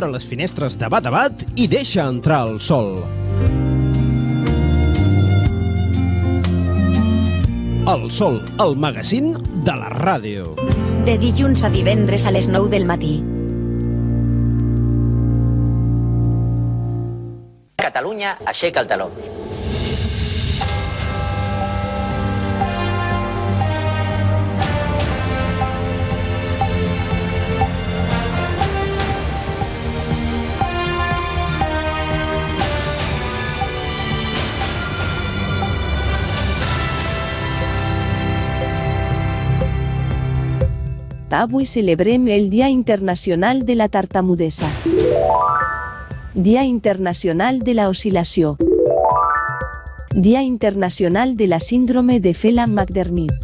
Obre les finestres de bat a bat i deixa entrar el sol. El Sol, el magazín de la ràdio. De dilluns a divendres a les 9 del matí. Catalunya aixeca el taló. Avui celebrem el Dia Internacional de la Tartamudesa. Dia Internacional de la Oscil·lació. Dia Internacional de la Síndrome de Phelan-McDermid.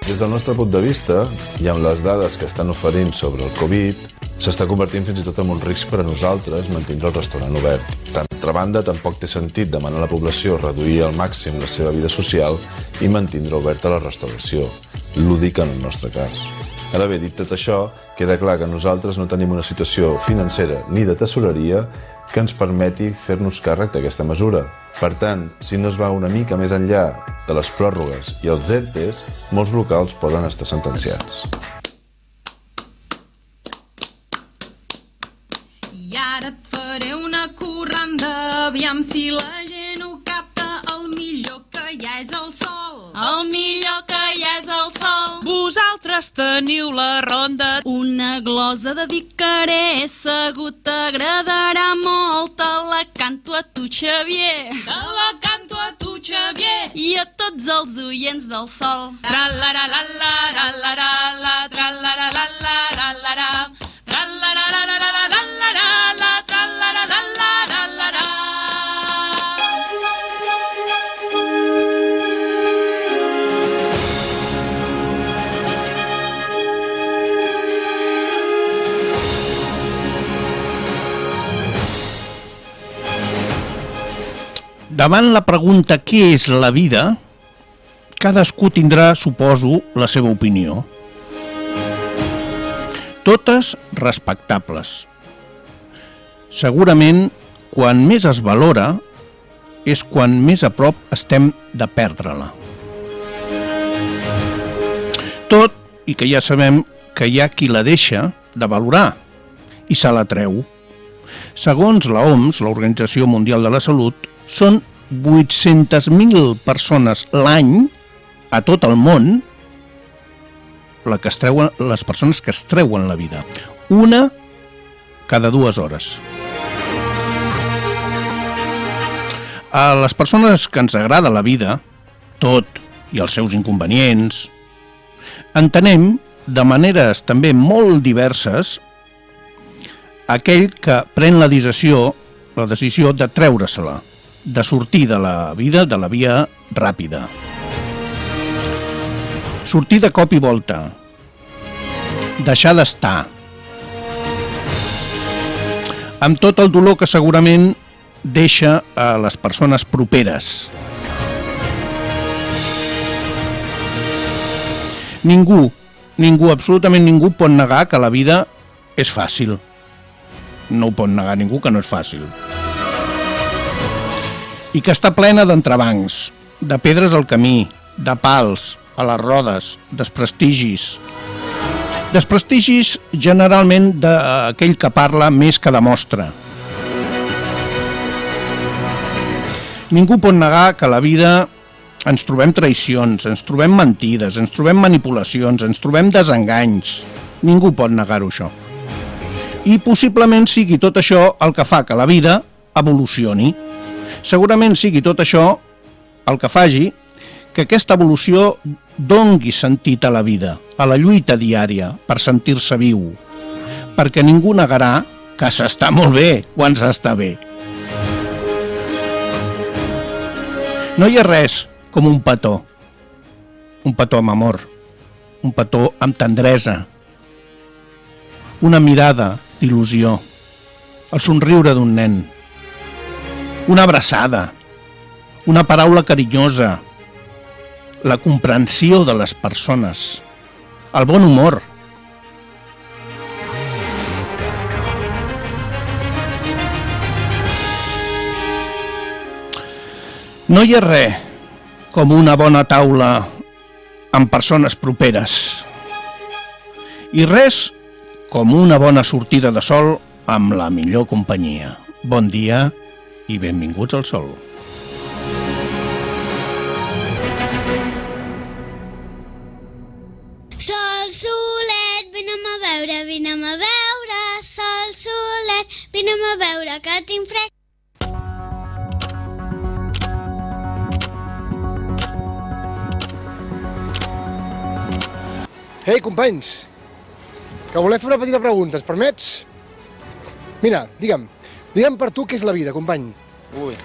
Des del nostre punt de vista, i amb les dades que estan oferint sobre el Covid, s'està convertint fins i tot en un risc per a nosaltres mantenir el restaurant obert. D'altra banda, tampoc té sentit demanar a la població reduir al màxim la seva vida social i mantenir oberta la restauració, lúdica en el nostre cas. Ara bé, dit tot això, queda clar que nosaltres no tenim una situació financera ni de tesoreria que ens permeti fer-nos càrrec d'aquesta mesura. Per tant, si no es va una mica més enllà de les pròrrogues i els ERTEs, molts locals poden estar sentenciats. I ara et faré una corranda, aviam si la gent ho capta. El millor que hi ha és el sol. El millor que hi ha és el sol. Vosaltres teniu la ronda. Una glosa dedicaré, segur t'agradarà molt. Te la canto a tu, Xavier. Te la canto a tu, Xavier. I a tots els oients del sol. Tra-la-la-la-la, tra-la-la-la, tra-la-la-la-la, tra-la-la. Davant la pregunta què és la vida, cadascú tindrà, suposo, la seva opinió. Totes respectables. Segurament, quan més es valora, és quan més a prop estem de perdre-la. Tot i que ja sabem que hi ha qui la deixa de valorar i se la treu. Segons la OMS, l'Organització Mundial de la Salut, són 800.000 persones l'any a tot el món les persones que es treuen la vida. Una cada 2 hores. A les persones que ens agrada la vida, tot i els seus inconvenients, entenem de maneres també molt diverses aquell que pren la decisió de treure-se-la, de sortir de la vida de la via ràpida. Sortir de cop i volta. Deixar d'estar. Amb tot el dolor que segurament deixa a les persones properes. Ningú, absolutament ningú pot negar que la vida és fàcil. No ho pot negar ningú que no és fàcil. I que està plena d'entrebancs, de pedres al camí, de pals, a les rodes, desprestigis. Desprestigis generalment d'aquell que parla més que demostra. Ningú pot negar que a la vida ens trobem traïcions, ens trobem mentides, ens trobem manipulacions, ens trobem desenganys. Ningú pot negar-ho, això. I possiblement sigui tot això el que fa que la vida evolucioni. Segurament sigui tot això el que faci que aquesta evolució dongui sentit a la vida, a la lluita diària per sentir-se viu, perquè ningú negarà que s'està molt bé quan s'està bé. No hi ha res com un petó amb amor, un petó amb tendresa, una mirada d'il·lusió, el somriure d'un nen, una abraçada, una paraula carinyosa, la comprensió de les persones, el bon humor. No hi ha res com una bona taula amb persones properes i res com una bona sortida de sol amb la millor companyia. Bon dia i benvinguts al sol. Sol, solet, vine'm a veure, sol, solet, vine'm a veure que tinc fred. Ei, companys, que volem fer una petita pregunta, ens permets? Mira, digue'm per tu què és la vida, company. Uy,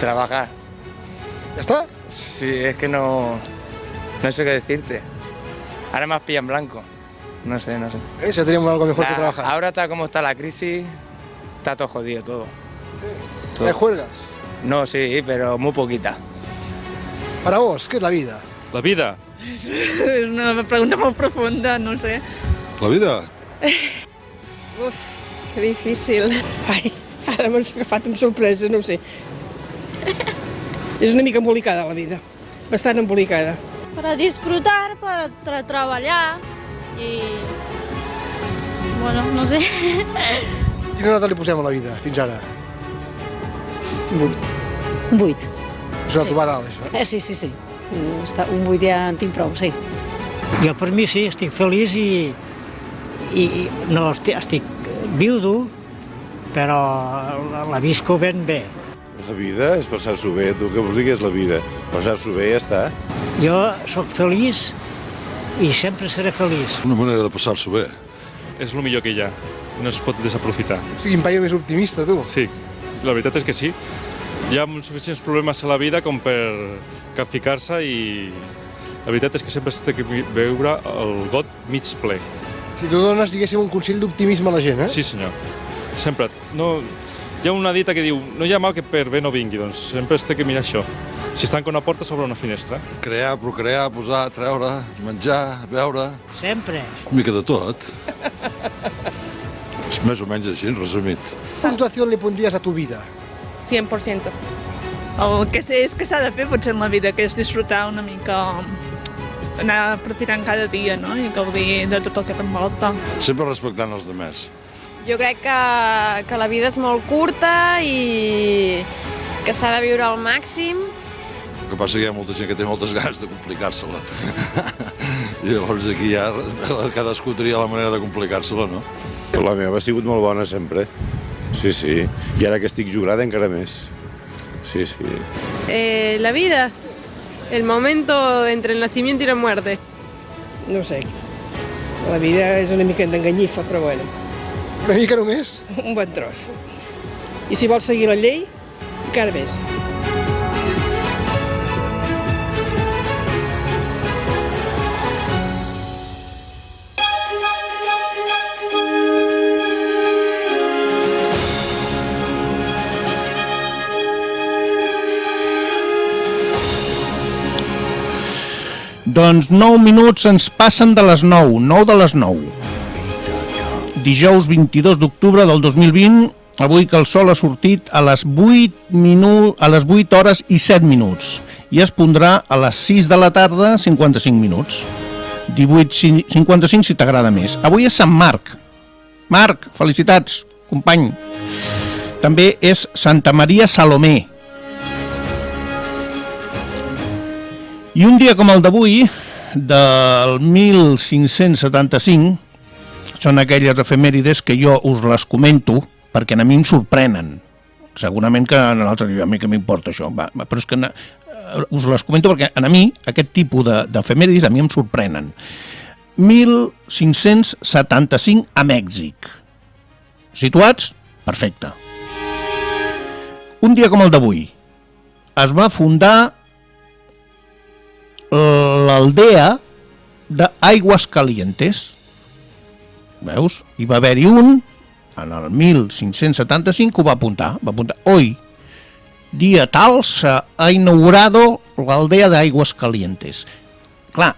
trabajar. ¿Ya está? Sí, es que no sé qué decirte. Ahora me has pillado en blanco. No sé. Ya tenemos algo mejor que Nah, trabajar. ahora está como está la crisis, está todo jodido todo. ¿Hay juergas? No, sí, pero muy poquita. Para vos, ¿qué es la vida? La vida? És una pregunta molt profunda, no sé. La vida? Uf, que difícil. Ai, ara m'has agafat amb sorpresa, no ho sé. És una mica embolicada la vida, bastant embolicada. Para disfrutar, para treballar i... Bueno, no sé. Quina nota li posem a la vida, fins ara? 8. 8. És una trobada alt, això. Sí. Un 8 ja en tinc prou, sí. Jo per mi sí, estic feliç i no estic viudo, però la visco ben bé. La vida és passar-s'ho bé, tu què vols dir que és la vida? Passar-s'ho bé i ja està. Jo sóc feliç i sempre seré feliç. Una manera de passar-s'ho bé. És el millor que hi ha, no es pot desaprofitar. O sigui, un paio més optimista, tu. Sí, la veritat és que sí. Hi ha suficients problemes a la vida com per capficar-se i la veritat és que sempre s'ha de veure el got mig ple. Si tu dones, diguéssim, un consell d'optimisme a la gent, eh? Sí, senyor. Sempre. No, hi ha una dita que diu no hi ha mal que per bé no vingui, doncs sempre es té que mirar això. Si es tanca una porta, s'obre una finestra. Crear, procrear, posar, treure, menjar, beure... Sempre. Una mica de tot. És més o menys així, resumit. ¿Qué puntuación le pondrías a tu vida? 100%. El que sé és que s'ha de fer potser en la vida, que és disfrutar una mica, anar aprofitant cada dia, no? I gaudir de tot el que t'envolta. Sempre respectant els demés. Jo crec que la vida és molt curta i que s'ha de viure al màxim. El que passa que hi ha molta gent que té moltes ganes de complicar-se-la. I llavors aquí ja cadascú tria la manera de complicar-se-la, no? La meva ha sigut molt bona sempre. Sí. I ara que estic jurada encara més. Sí. La vida, el momento entre el nacimiento y la muerte. No sé. La vida és una mica d'enganyifa, però bueno. Una mica només? Un bon tros. I si vols seguir la llei, encara més. Doncs 9 minuts ens passen de les 9, 9 de les 9. Dijous 22 d'octubre del 2020, avui que el sol ha sortit a les 8 hores i 7 minuts i es pondrà a les 6 de la tarda 55 minuts. 18:55 si t'agrada més. Avui és Sant Marc. Marc, felicitats, company. També és Santa Maria Salomé. I un dia com el d'avui, del 1575, són aquelles efemèrides que jo us les comento perquè a mi em sorprenen. Segurament que en l'altre dia a mi que m'importa això, però és que us les comento perquè a mi aquest tipus d'efemèrides a mi em sorprenen. 1575 a Mèxic. Situats? Perfecte. Un dia com el d'avui es va fundar l'aldea d'Aigües Calientes. Veus? Hi va haver-hi un, en el 1575, ho va apuntar. Oi, dia tal s'ha inaugurado l'aldea d'Aigües Calientes. Clar,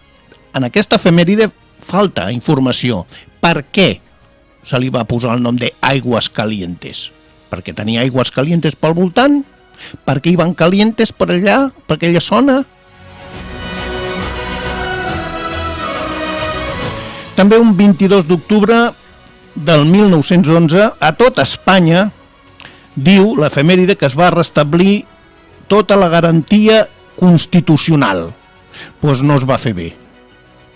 en aquesta efemèride falta informació. Per què se li va posar el nom d'Aigües Calientes? Perquè tenia aigües calientes pel voltant? Perquè hi van calientes per allà, per aquella zona? També un 22 d'octubre del 1911, a tot Espanya, diu l'efemèride que es va restablir tota la garantia constitucional. Doncs no es va fer bé.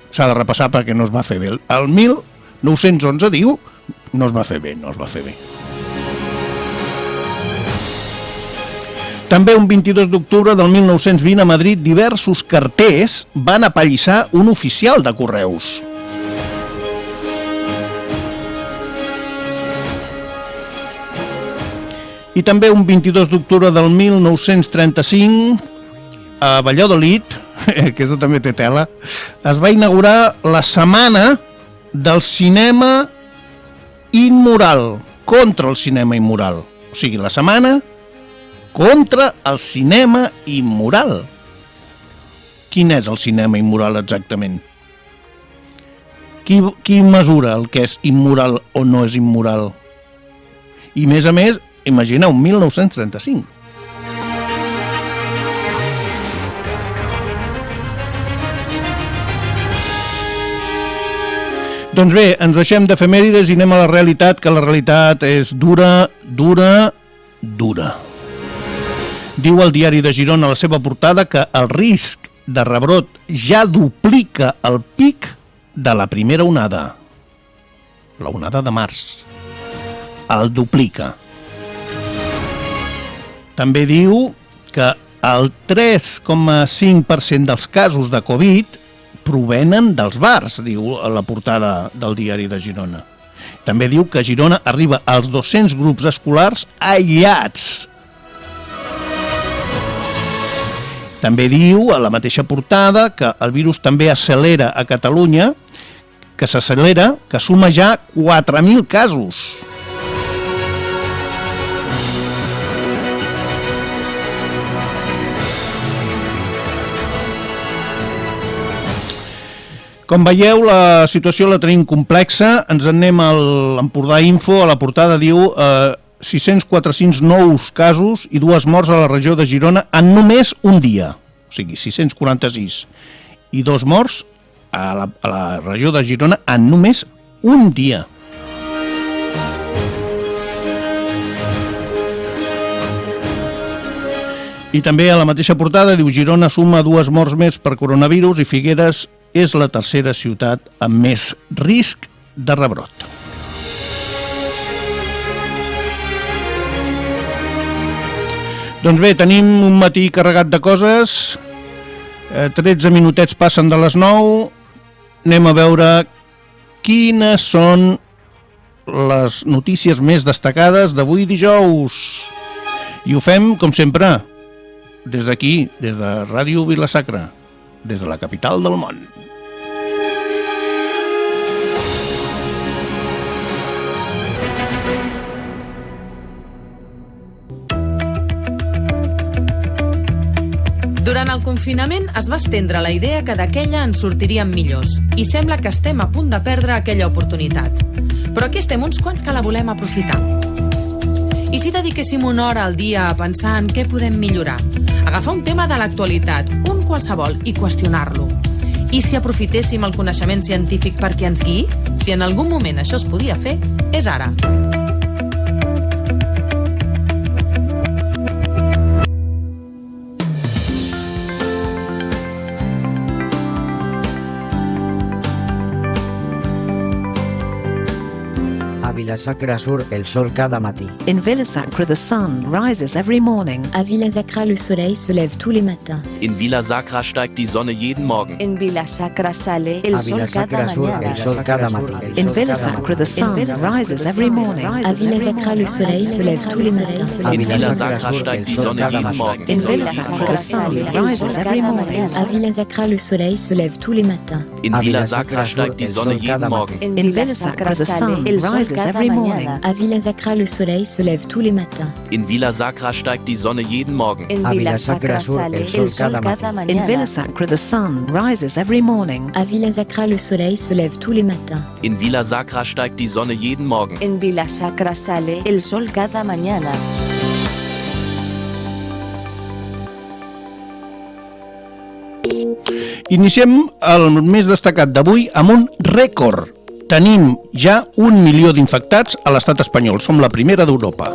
S'ha de repassar perquè no es va fer bé. El 1911 diu no es va fer bé, no es va fer bé. També un 22 d'octubre del 1920 a Madrid diversos carters van apallissar un oficial de correus. I també un 22 d'octubre del 1935 a Valladolid, que aquesta també té tela, es va inaugurar la setmana del cinema immoral, contra el cinema immoral. O sigui, la setmana contra el cinema immoral. Quin és el cinema immoral exactament? Qui mesura el que és immoral o no és immoral? I més a més, imagineu, 1935. Doncs bé, ens deixem d'efemèrides i anem a la realitat, que la realitat és dura, dura, dura. Diu el Diari de Girona a la seva portada que el risc de rebrot ja duplica el pic de la primera onada. La onada de març. El duplica. També diu que el 3,5% dels casos de Covid provenen dels bars, diu a la portada del Diari de Girona. També diu que Girona arriba als 200 grups escolars aïllats. També diu a la mateixa portada que el virus també accelera a Catalunya, que s'accelera, que suma ja 4.000 casos. Com veieu, la situació la tenim complexa. Ens en anem a l'Empordà Info. A la portada diu 600-400 nous casos i 2 morts a la regió de Girona en només un dia. O sigui, 646. I 2 morts a la regió de Girona en només un dia. I també a la mateixa portada diu Girona suma 2 morts més per coronavirus i Figueres és la tercera ciutat amb més risc de rebrot. Doncs bé, tenim un matí carregat de coses, 13 minutets passen de les 9, anem a veure quines són les notícies més destacades d'avui dijous. I ho fem, com sempre, des d'aquí, des de Ràdio Vila-sacra, des de la capital del món. Durant el confinament es va estendre la idea que d'aquella ens sortiríem millors i sembla que estem a punt de perdre aquella oportunitat. Però aquí estem uns quants que la volem aprofitar. I si dediquéssim una hora al dia a pensar en què podem millorar? Agafar un tema de l'actualitat, un qualsevol, i qüestionar-lo. I si aprofitéssim el coneixement científic perquè ens guiï? Si en algun moment això es podia fer, és ara. A Vila-sacra surt el sol cada matí. In Vila-sacra, the sun rises every morning. À Vila-sacra, le soleil se lève tous les matins. In Vila-sacra steigt die Sonne jeden Morgen. En Vila-sacra sale el sol cada mañana. El sol cada matí. In Vila-sacra, the sun rises every morning. À Vila-sacra, le soleil se lève tous les matins. In Vila-sacra steigt die Sonne jeden Morgen. In Vila-sacra, the sun rises every morning. À Vila-sacra, le soleil se lève tous les matins. In Vila-sacra steigt die Sonne jeden Morgen. In Vila-sacra, the sun rises every every morning. À Villa Sacra, le soleil se lève tous les matins. In Villa Sacra steigt die Sonne jeden Morgen. En Villa Sacra sale el sol cada mañana. In Villa Sacra, the sun rises every morning. À Villa Sacra, le soleil se lève tous les matins. In Villa Sacra steigt die Sonne jeden Morgen. En Villa Sacra sale el sol cada mañana. Iniciem el més destacat d'avui amb un rècord. Tenim ja 1 milió d'infectats a l'estat espanyol. Som la primera d'Europa.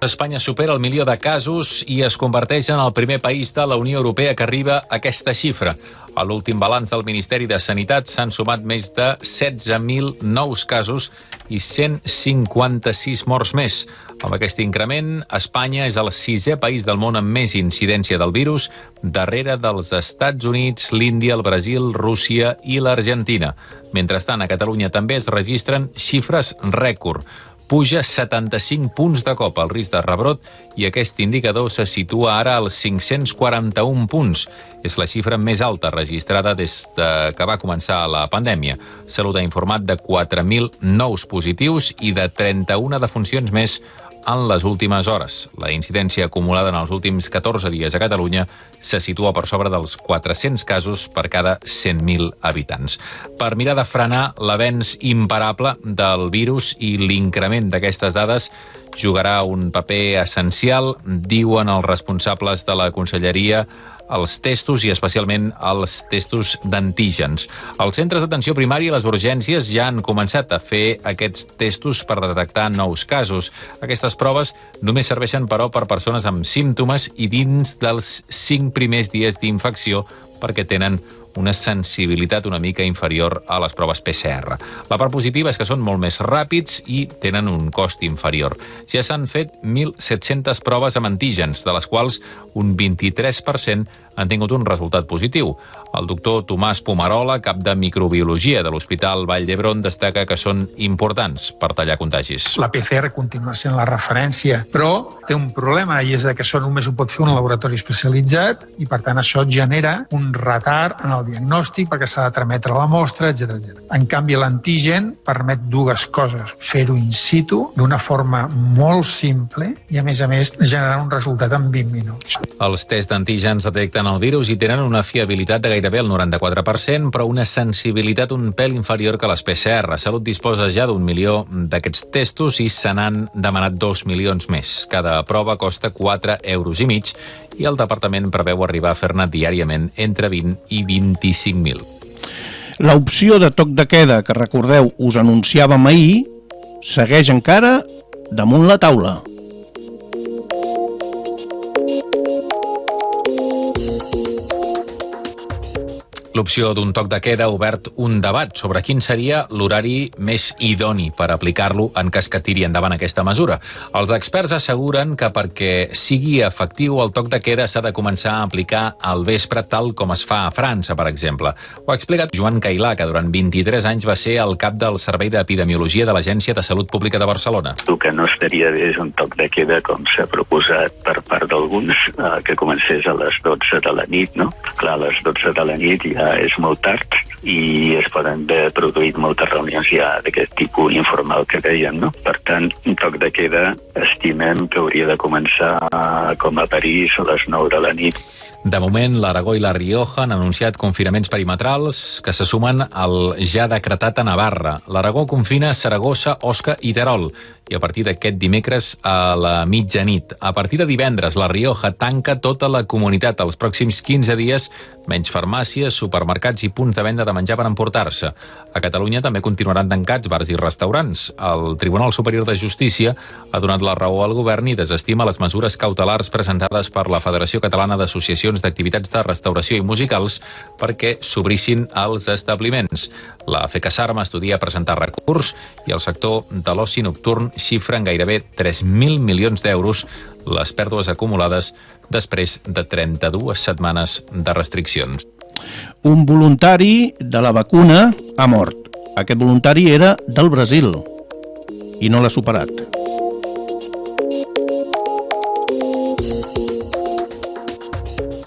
Espanya supera el 1 milió de casos i es converteix en el primer país de la Unió Europea que arriba a aquesta xifra. A l'últim balanç del Ministeri de Sanitat s'han sumat més de 16.000 nous casos i 156 morts més. Amb aquest increment, Espanya és el 6è país del món amb més incidència del virus, darrere dels Estats Units, l'Índia, el Brasil, Rússia i l'Argentina. Mentrestant, a Catalunya també es registren xifres rècord. Puja 75 punts de cop el risc de rebrot i aquest indicador se situa ara als 541 punts. És la xifra més alta registrada des que va començar la pandèmia. Salut ha informat de 4.000 nous positius i de 31 defuncions més en les últimes hores. La incidència acumulada en els últims 14 dies a Catalunya se situa per sobre dels 400 casos per cada 100.000 habitants. Per mirar de frenar l'avenç imparable del virus i l'increment d'aquestes dades, jugarà un paper essencial, diuen els responsables de la Conselleria, els testos i especialment els testos d'antígens. Els centres d'atenció primària i les urgències ja han començat a fer aquests testos per detectar nous casos. Aquestes proves només serveixen, però, per persones amb símptomes i dins dels 5 primers dies d'infecció perquè tenen una sensibilitat una mica inferior a les proves PCR. La part positiva és que són molt més ràpids i tenen un cost inferior. Ja s'han fet 1.700 proves amb antígens, de les quals un 23% han tingut un resultat positiu. El doctor Tomàs Pomarola, cap de microbiologia de l'Hospital Vall d'Hebron, destaca que són importants per tallar contagis. La PCR continua sent la referència, però té un problema i és que això només ho pot fer un laboratori especialitzat i, per tant, això genera un retard en el diagnòstic perquè s'ha de trametre la mostra, etc. En canvi, l'antigen permet dues coses. Fer-ho in situ d'una forma molt simple i, a més, generar un resultat en 20 minuts. Els tests d'antígens detecten el virus i tenen una fiabilitat de gairebé el 94%, però una sensibilitat un pèl inferior que les PCR. Salut disposa ja d'1 milió d'aquests testos i se n'han demanat 2 milions més. Cada prova costa 4,5 € i el departament preveu arribar a fer-ne diàriament entre 20 i 25.000. L'opció de toc de queda que, recordeu, us anunciàvem ahir, segueix encara damunt la taula. L'opció d'un toc de queda ha obert un debat sobre quin seria l'horari més idoni per aplicar-lo en cas que tiri endavant aquesta mesura. Els experts asseguren que perquè sigui efectiu el toc de queda s'ha de començar a aplicar al vespre tal com es fa a França, per exemple. Ho ha explicat Joan Cailà, que durant 23 anys va ser el cap del Servei d'Epidemiologia de l'Agència de Salut Pública de Barcelona. El que no estaria bé és un toc de queda com s'ha proposat per part d'alguns, que comencés a les 12 de la nit, no? Clar, a les 12 de la nit ja és molt tard i es poden haver produït moltes reunions ja d'aquest tipus informal que dèiem, no? Per tant, un toc de queda estimem que hauria de començar com a París a les 9 de la nit. De moment, l'Aragó i la Rioja han anunciat confinaments perimetrals que se sumen al ja decretat a Navarra. L'Aragó confina Saragossa, Osca i Terol, i a partir d'aquest dimecres a la mitjanit. A partir de divendres, la Rioja tanca tota la comunitat. Els pròxims 15 dies, menys farmàcies, supermercats i punts de venda de menjar per emportar-se. A Catalunya també continuaran tancats bars i restaurants. El Tribunal Superior de Justícia ha donat la raó al govern i desestima les mesures cautelars presentades per la Federació Catalana d'Associacions d'activitats de restauració i musicals perquè s'obrissin els establiments. La FECASARM estudia presentar recurs i el sector de l'oci nocturn xifra en gairebé 3.000 milions d'euros les pèrdues acumulades després de 32 setmanes de restriccions. Un voluntari de la vacuna ha mort. Aquest voluntari era del Brasil i no l'ha superat.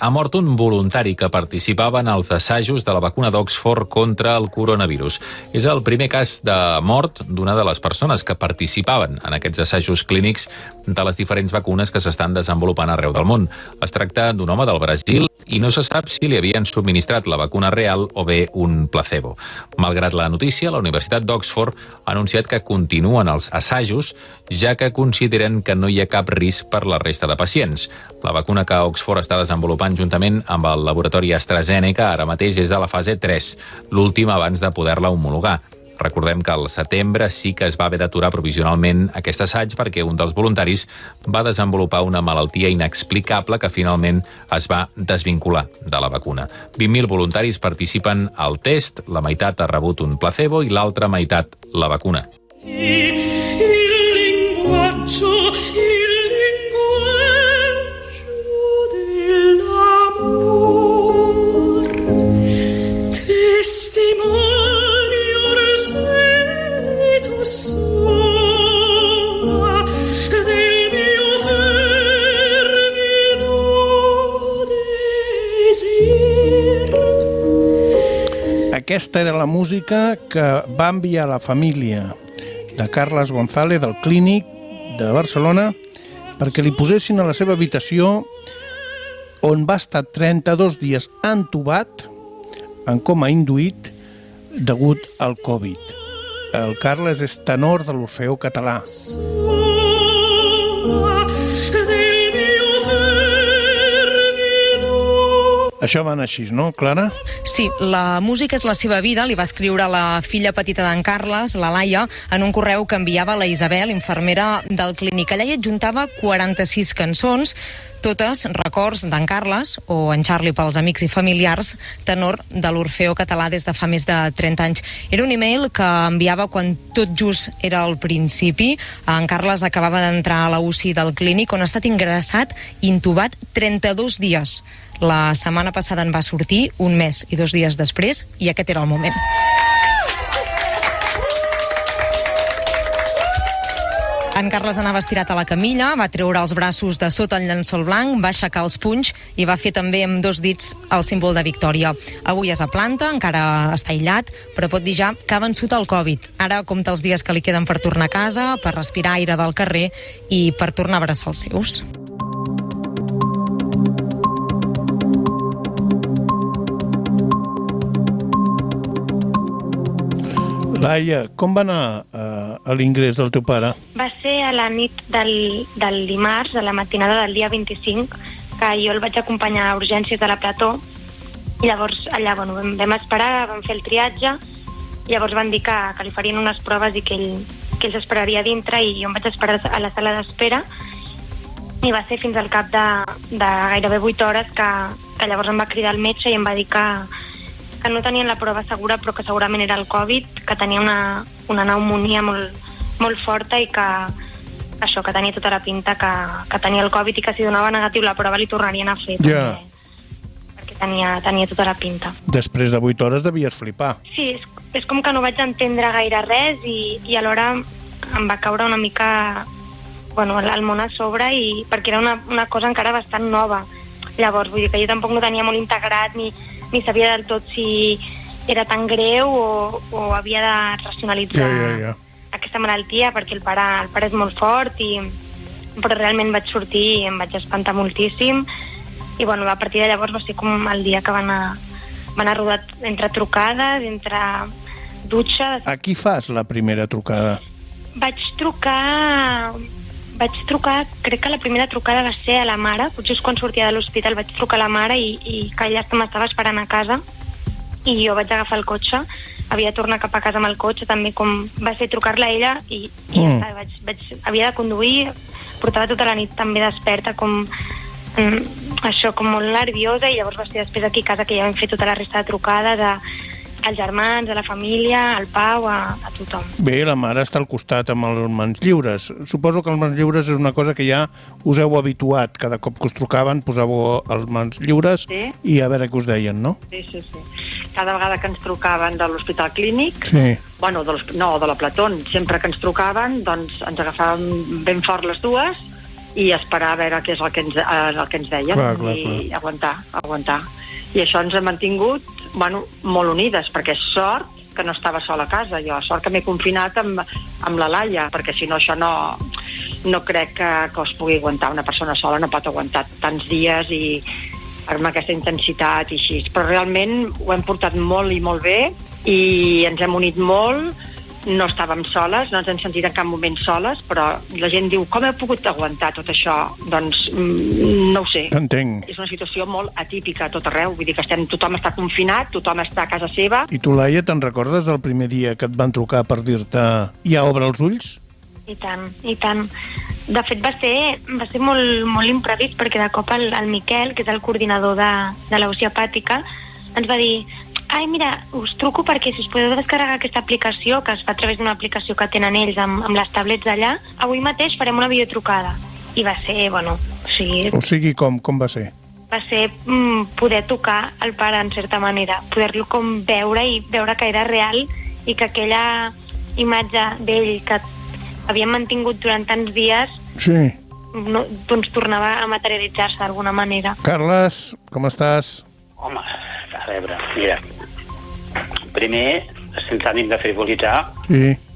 Ha mort un voluntari que participava en els assajos de la vacuna d'Oxford contra el coronavirus. És el primer cas de mort d'una de les persones que participaven en aquests assajos clínics de les diferents vacunes que s'estan desenvolupant arreu del món. Es tracta d'un home del Brasil i no se sap si li havien subministrat la vacuna real o bé un placebo. Malgrat la notícia, la Universitat d'Oxford ha anunciat que continuen els assajos, ja que consideren que no hi ha cap risc per la resta de pacients. La vacuna que Oxford està desenvolupant juntament amb el laboratori AstraZeneca ara mateix és de la fase 3, l'última abans de poder-la homologar. Recordem que al setembre sí que es va haver d'aturar provisionalment aquest assaig perquè un dels voluntaris va desenvolupar una malaltia inexplicable que finalment es va desvincular de la vacuna. 20.000 voluntaris participen al test, la meitat ha rebut un placebo i l'altra meitat la vacuna. Aquesta era la música que va enviar la família de Carles González del Clínic de Barcelona perquè li posessin a la seva habitació on va estar 32 dies entubat en coma induït degut al Covid. El Carles és tenor de l'Orfeó Català. Això va anar així, no, Clara? Sí, la música és la seva vida, li va escriure la filla petita d'en Carles, la Laia, en un correu que enviava a la Isabel, infermera del Clínic. Allà hi adjuntava 46 cançons, totes records d'en Carles, o en Charlie pels amics i familiars, tenor de l'Orfeó Català des de fa més de 30 anys. Era un email que enviava quan tot just era al principi. En Carles acabava d'entrar a la UCI del Clínic, on ha estat ingressat i intubat 32 dies. La setmana passada en va sortir, un mes i 2 dies després, i aquest era el moment. En Carles anava estirat a la camilla, va treure els braços de sota el llençol blanc, va aixecar els punys i va fer també amb 2 dits el símbol de victòria. Avui és a planta, encara està aïllat, però pot dir ja que ha vençut el Covid. Ara compta els dies que li queden per tornar a casa, per respirar aire del carrer i per tornar a abraçar els seus. Laia, com va anar a l'ingrés del teu pare? Va ser a la nit del dimarts, a la matinada del dia 25, que jo el vaig acompanyar a urgències de la Plató. Llavors, allà, vam esperar, vam fer el triatge, llavors van dir que li farien unes proves i que ell s'esperaria dintre, i jo em vaig esperar a la sala d'espera, i va ser fins al cap de gairebé 8 hores que llavors em va cridar el metge i em va dir que no tenien la prova segura, però que segurament era el Covid, que tenia una pneumònia molt forta i que això, que tenia tota la pinta que tenia el Covid, i que si donava negatiu la prova li tornarien a fer, perquè tenia tota la pinta. Després de 8 hores devies flipar. Sí, és com que no vaig entendre gaire res i alhora em va caure una mica el món a sobre, perquè era una cosa encara bastant nova. Llavors, vull dir que jo tampoc no tenia molt integrat ni sabia del tot si era tan greu o havia de racionalitzar aquesta malaltia, perquè el pare és molt fort, però realment vaig sortir i em vaig espantar moltíssim, i a partir de llavors va ser com el dia que van a rodar entre trucades, entre dutxes. A qui fas la primera trucada? Vaig trucar, crec que la primera trucada va ser a la mare, just quan sortia de l'hospital vaig trucar a la mare i que ella m'estava esperant a casa, i jo vaig agafar el cotxe, havia de tornar cap a casa amb el cotxe, també com va ser trucar-la a ella i havia de conduir, portava tota la nit també desperta, com molt nerviosa, i llavors va ser després aquí a casa que ja vam fer tota la resta de trucades als germans, a la família, al Pau, a tothom. Bé, la mare està al costat amb els mans lliures. Suposo que els mans lliures és una cosa que ja us heu habituat. Cada cop que us trucaven posàveu els mans lliures i a veure què us deien, no? Sí. Cada vegada que ens trucaven de l'Hospital Clínic, de la Plató, sempre que ens trucaven, doncs ens agafàvem ben fort les dues i esperar a veure què és el que ens deien i aguantar. I això ens ha mantingut molt unides, perquè és sort que no estava sola a casa. Jo sort que m'he confinat amb la Laia, perquè si no això no crec que es pugui aguantar. Una persona sola no pot aguantar tants dies i amb aquesta intensitat i així. Però realment ho hem portat molt i molt bé i ens hem unit molt. No estàvem soles, no ens hem sentit en cap moment soles, però la gent diu, com heu pogut aguantar tot això? Doncs no ho sé. Entenc. És una situació molt atípica a tot arreu, vull dir que tothom està confinat, tothom està a casa seva. I tu, Laia, te'n recordes del primer dia que et van trucar per dir-te ja obre els ulls? I tant, i tant. De fet, va ser molt imprevist, perquè de cop el Miquel, que és el coordinador de la UCI hepàtica, ens va dir: ai, mira, us truco perquè si us podeu descarregar aquesta aplicació, que es fa a través d'una aplicació que tenen ells amb les tablets d'allà, avui mateix farem una videotrucada. I va ser, O sigui, com va ser? Va ser poder tocar el pare, en certa manera, poder-lo com veure i veure que era real i que aquella imatge d'ell que havíem mantingut durant tants dies doncs tornava a materialitzar-se d'alguna manera. Carles, com estàs? Home, a veure, mira, primer, sense ànim de frivolitzar,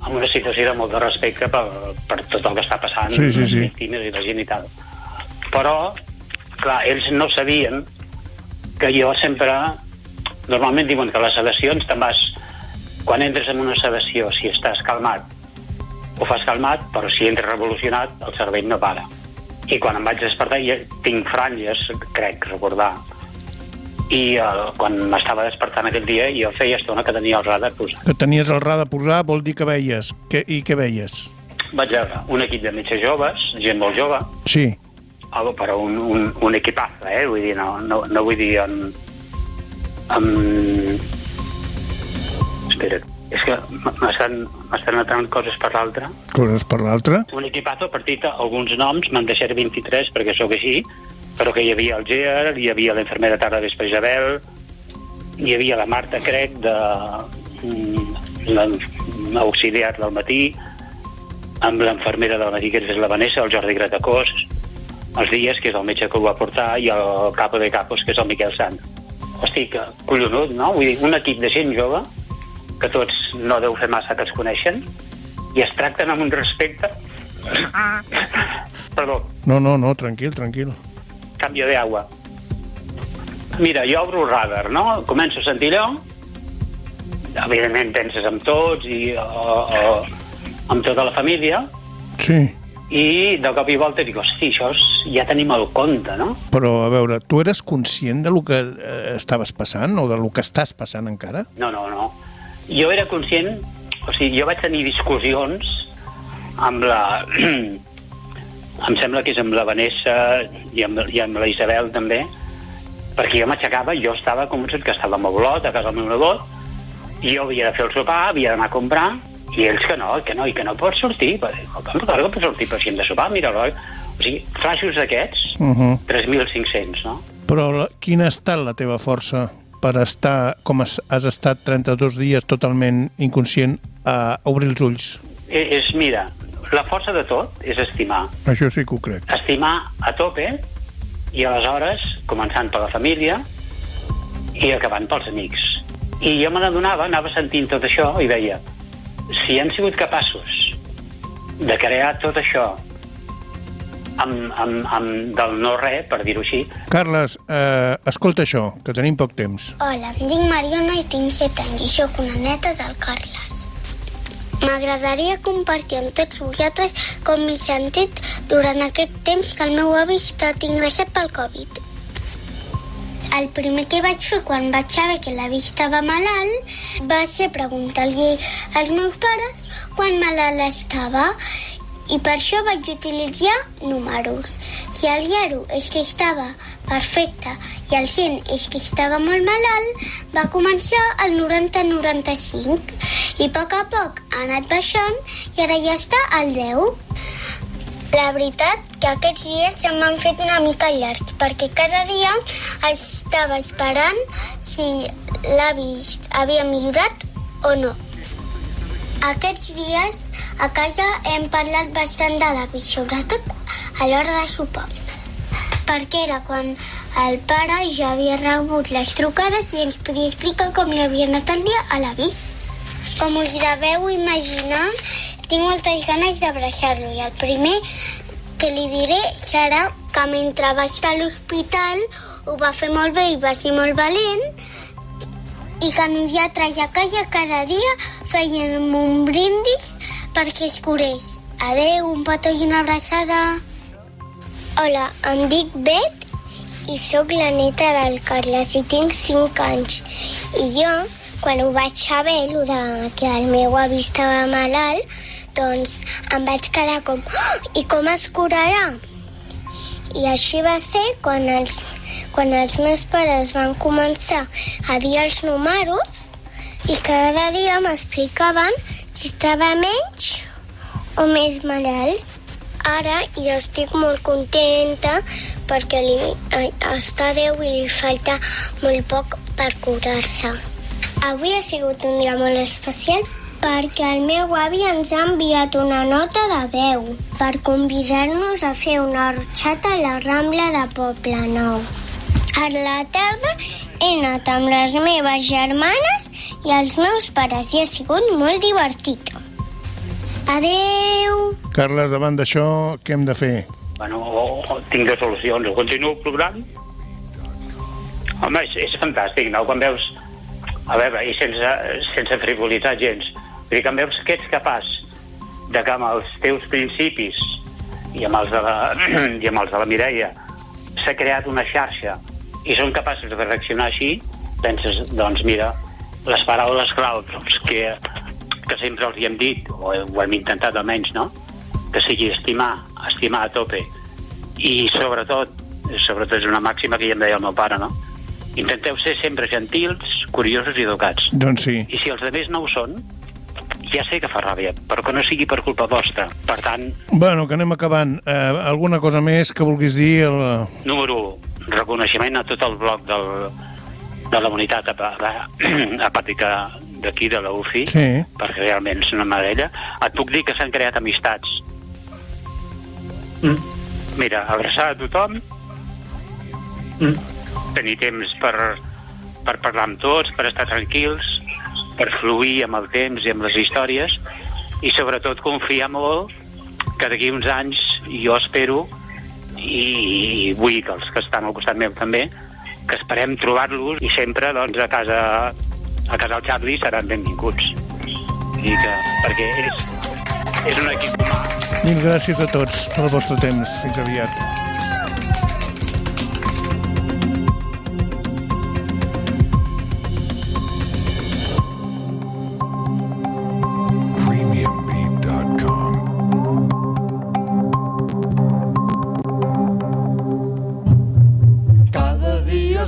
amb una situació de molt de respecte per tot el que està passant, les víctimes i la gent i tal. Però, clar, ells no sabien que jo sempre... Normalment diuen que les sedacions te'n vas... Quan entres en una sedació, si estàs calmat, ho fas calmat, però si entres revolucionat, el cervell no para. I quan em vaig despertar, ja tinc franges, crec recordar, i quan m'estava despertant aquell dia jo feia estona que tenia el radar posat. Que tenies el radar posat vol dir que veies. I què veies? Vaig veure un equip de metges joves, gent molt jove. Sí. Però un equipazo, vull dir, no vull dir Espera't, és que m'estan notant coses per l'altra. Coses per l'altra? Un equipazo, a partir d'alguns noms, me'n deixaré 23 perquè sóc així, però que hi havia el Ger, hi havia la infermera tarda vespre Isabel, hi havia la Marta, crec, l'auxiliar del matí, amb l'infermera del matí, que és la Vanessa, el Jordi Gratacós, els Dies, que és el metge que ho va portar, i el capo de capos, que és el Miquel Sant. Hosti, que collonut, no? Vull dir, un equip de gent jove, que tots no deu fer massa que es coneixen, i es tracten amb un respecte... Perdó. No, tranquil. Canvio de agua. Mira, jo obro el radar, no? Començo a sentir allò, evidentment penses amb tots i amb tota la família. Sí. I de cop i volta dic, hosti, això ja tenim el compte, no? Però, a veure, tu eres conscient de lo que estaves passant o de lo que estàs passant encara? No. Jo era conscient, o sigui, jo vaig tenir discussions amb la... em sembla que és amb la Vanessa i amb la Isabel també, perquè jo m'aixecava, jo estava convençut que estava amb el Olot, a casa del meu nebot, i jo havia de fer el sopar, havia d'anar a comprar, i ells que no pot sortir. Com que pot sortir, però si hem de sopar, mira, o sigui, flaixos d'aquests, 3.500, no? Però quina ha estat la teva força per estar, com has estat 32 dies totalment inconscient, a obrir els ulls? Mira, la força de tot és estimar. Això sí que ho crec. Estimar a tope, i aleshores, començant per la família i acabant pels amics. I jo me n'adonava, anava sentint tot això i deia, si hem sigut capaços de crear tot això del no-res, per dir-ho així... Carles, escolta això, que tenim poc temps. Hola, em dic Mariona i tinc 7 anys i sóc una neta del Carles. M'agradaria compartir amb tots vosaltres com m'he sentit durant aquest temps que el meu avi està ingressat pel Covid. El primer que vaig fer quan vaig saber que l'avi estava malalt va ser preguntar-li als meus pares quan malalt estava, i per això vaig utilitzar números. Si el 0 és que estava perfecte i el 100 és que estava molt malalt, va començar el 90-95 i a poc ha anat baixant i ara ja està al 10. La veritat que aquests dies se m'han fet una mica llargs perquè cada dia estava esperant si l'avi havia millorat o no. Aquests dies a casa hem parlat bastant de l'avi, sobretot a l'hora de sopar. Perquè era quan el pare ja havia rebut les trucades i ens podia explicar com li havia anat el dia a l'avi. Com us deveu imaginar, tinc moltes ganes d'abraçar-lo i el primer que li diré serà que mentre va estar a l'hospital ho va fer molt bé i va ser molt valent i que nosaltres a casa cada dia fèiem un brindis perquè es curés. Adeu, un petó i una abraçada. Hola, em dic Bet i sóc la neta del Carles i tinc 5 anys. I jo, quan ho vaig saber, que el meu avi estava malalt, doncs em vaig quedar com, i com es curarà? I així va ser quan els meus pares van començar a dir els números i cada dia m'explicaven si estava menys o més malalt. Ara jo estic molt contenta perquè està 10 i li falta molt poc per curar-se. Avui ha sigut un dia molt especial perquè el meu avi ens ha enviat una nota de veu per convidar-nos a fer una horxata a la Rambla de Poblenou. A la tarda he anat amb les meves germanes i els meus pares i ha sigut molt divertit. Adeu! Carles, davant d'això, què hem de fer? Bueno, tinc 2 solucions. O continuo plorant. Home, és fantàstic, no? Quan veus... A veure, i sense frivolitzar gens. Vull dir, quan veus que ets capaç de que amb els teus principis i amb els de la Mireia s'ha creat una xarxa i són capaços de reaccionar així, penses, doncs mira, les paraules clau que sempre els hi hem dit, o ho hem intentat almenys, no? Que sigui estimar a tope. I sobretot és una màxima que ja em deia el meu pare, no? Intenteu ser sempre gentils, curiosos i educats. Doncs sí. I si els altres no ho són, ja sé que fa ràbia, però que no sigui per culpa vostra. Per tant... Bueno, que anem acabant. Alguna cosa més que vulguis dir? Número 1, reconeixement a tot el bloc de la unitat apàtica d'aquí, de la UFI, sí, perquè realment és una meravella. Et puc dir que s'han creat amistats. Mira, abraçar a tothom, tenir temps per parlar amb tots, per estar tranquils, per fluir amb el temps i amb les històries, i sobretot confiar molt que d'aquí uns anys jo espero, i vull que els que estan al costat meu també, que esperem trobar-los i sempre doncs, a casa al Charlie seran benvinguts. I que, perquè és un equip humà. Mil gràcies a tots pel vostre temps. Fins aviat.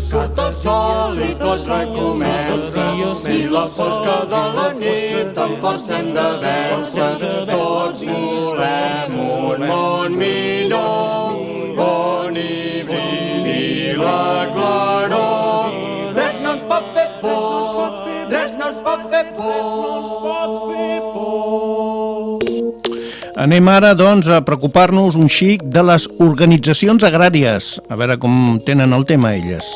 Surt el sol i tot recomença, i la fosca de la nit amb força hem de vèncer. Tots volem un món millor, on hi brilli la claror. Res no ens pot fer por, res no ens pot fer por. Anem ara, doncs, a preocupar-nos un xic de les organitzacions agràries. A veure com tenen el tema elles.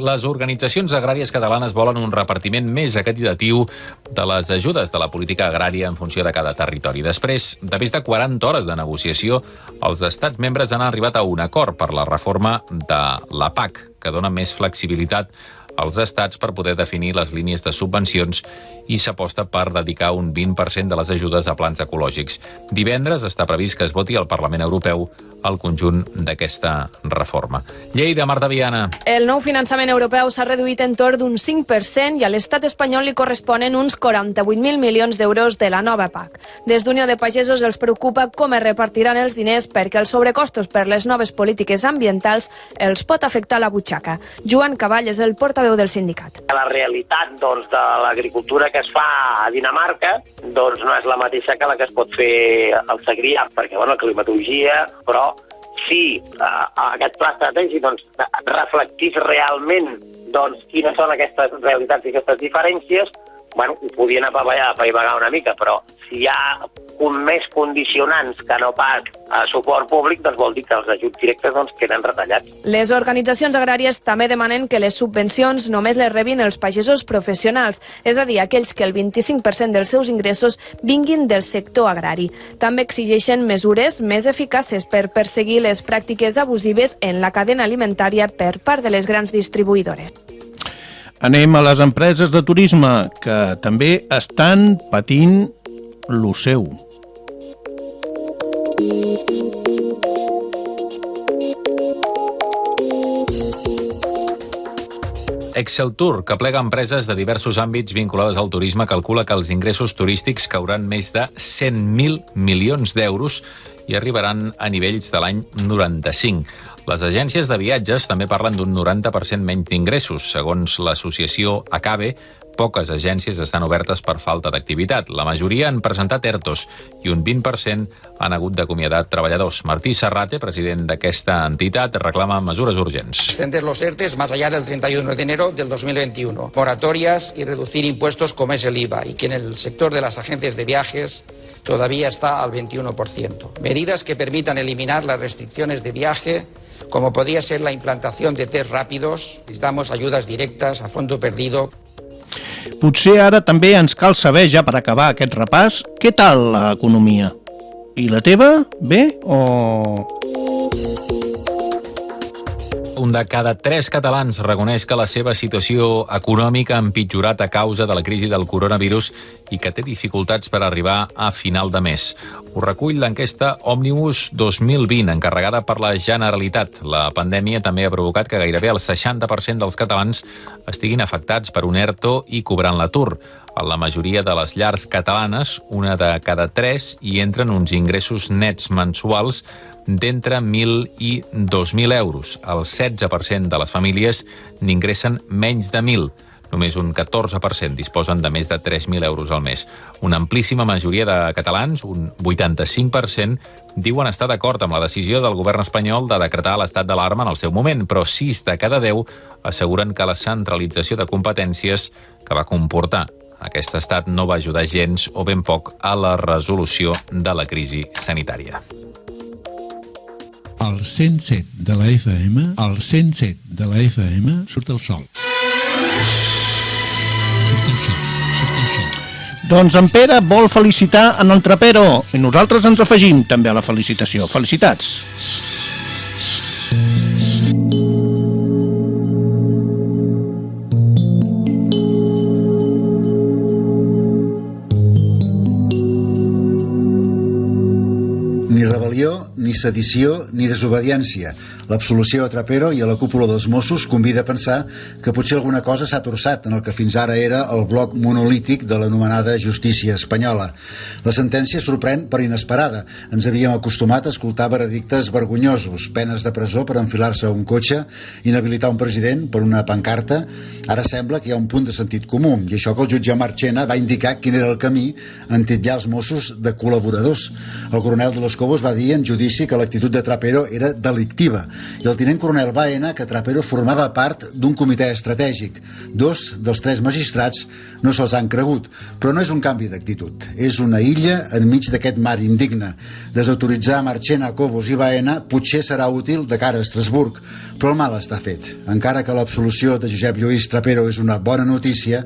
Les organitzacions agràries catalanes volen un repartiment més equitatiu de les ajudes de la política agrària en funció de cada territori. Després de més de 40 hores de negociació, els estats membres han arribat a un acord per la reforma de la PAC, que dona més flexibilitat als estats per poder definir les línies de subvencions i s'aposta per dedicar un 20% de les ajudes a plans ecològics. Divendres està previst que es voti al Parlament Europeu el conjunt d'aquesta reforma. Lleida, Marta Viana. El nou finançament europeu s'ha reduït en torn d'un 5% i a l'estat espanyol li corresponen uns 48.000 milions d'euros de la nova PAC. Des d'Unió de Pagesos els preocupa com es repartiran els diners perquè els sobrecostos per les noves polítiques ambientals els pot afectar la butxaca. Joan Cavall és el portaveu del sindicat. La realitat de l'agricultura que es fa a Dinamarca no és la mateixa que la que es pot fer al Segrià, perquè la climatologia, però si aquest pla estratègic reflectís realment quines són aquestes realitats i aquestes diferències, ho podien apaivagar una mica, però si hi ha més condicionants que no pas a suport públic, doncs vol dir que els ajuts directes queden retallats. Les organitzacions agràries també demanen que les subvencions només les rebin els pagesos professionals, és a dir, aquells que el 25% dels seus ingressos vinguin del sector agrari. També exigeixen mesures més eficaces per perseguir les pràctiques abusives en la cadena alimentària per part de les grans distribuïdores. Anem a les empreses de turisme, que també estan patint lo seu. Exceltour, que plega empreses de diversos àmbits vinculades al turisme, calcula que els ingressos turístics cauran més de 100.000 milions d'euros i arribaran a nivells de l'any 95. Les agències de viatges també parlen d'un 90% menys d'ingressos. Segons l'associació ACABE, poques agències estan obertes per falta d'activitat. La majoria han presentat ERTOs i un 20% han hagut d'acomiadar treballadors. Martí Serrate, president d'aquesta entitat, reclama mesures urgents. Extender los ERTEs más allá del 31 de enero del 2021. Moratorias y reducir impuestos como es el IVA, y que en el sector de las agencias de viajes todavía está al 21%. Medidas que permitan eliminar las restricciones de viaje, como podría ser la implantación de test rápidos. Necesitamos ayudas directas a fondo perdido. Potser ara també ens cal saber, ja per acabar aquest repàs, què tal l'economia? I la teva? Bé o... Un de cada 3 catalans reconeix que la seva situació econòmica ha empitjorat a causa de la crisi del coronavirus i que té dificultats per arribar a final de mes. Ho recull l'enquesta Òmnibus 2020, encarregada per la Generalitat. La pandèmia també ha provocat que gairebé el 60% dels catalans estiguin afectats per un ERTO i cobrant l'atur. A la majoria de les llars catalanes, una de cada 3 hi entren uns ingressos nets mensuals d'entre 1.000 i 2.000 euros. El 16% de les famílies n'ingressen menys de 1.000. Només un 14% disposen de més de 3.000 euros al mes. Una amplíssima majoria de catalans, un 85%, diuen estar d'acord amb la decisió del govern espanyol de decretar l'estat d'alarma en el seu moment, però 6 de cada 10 asseguren que la centralització de competències que va comportar aquest estat no va ajudar gens o ben poc a la resolució de la crisi sanitària. Al 107 de la FM, al 107 de la FM, surt el sol. Surt el sol, surt el sol. Doncs en Pere vol felicitar en el Trapero i nosaltres ens afegim també a la felicitació. Felicitats! Ni rebel·lió, ni sedició, ni desobediència. L'absolució a Trapero i a la cúpula dels Mossos convida a pensar que potser alguna cosa s'ha torçat en el que fins ara era el bloc monolític de l'anomenada justícia espanyola. La sentència sorprèn per inesperada. Ens havíem acostumat a escoltar veredictes vergonyosos, penes de presó per enfilar-se a un cotxe, inhabilitar un president per una pancarta. Ara sembla que hi ha un punt de sentit comú, i això que el jutge Marchena va indicar quin era el camí en titllar els Mossos de col·laboradors. El coronel de los Cobos va dir en judici que l'actitud de Trapero era delictiva i el tinent coronel Baena que Trapero formava part d'un comitè estratègic. 2 dels 3 magistrats no se'ls han cregut, però no és un canvi d'actitud, és una illa enmig d'aquest mar indigne. Desautoritzar Marchena, Cobos i Baena potser serà útil de cara a Estrasburg, però el mal està fet. Encara que l'absolució de Josep Lluís Trapero és una bona notícia,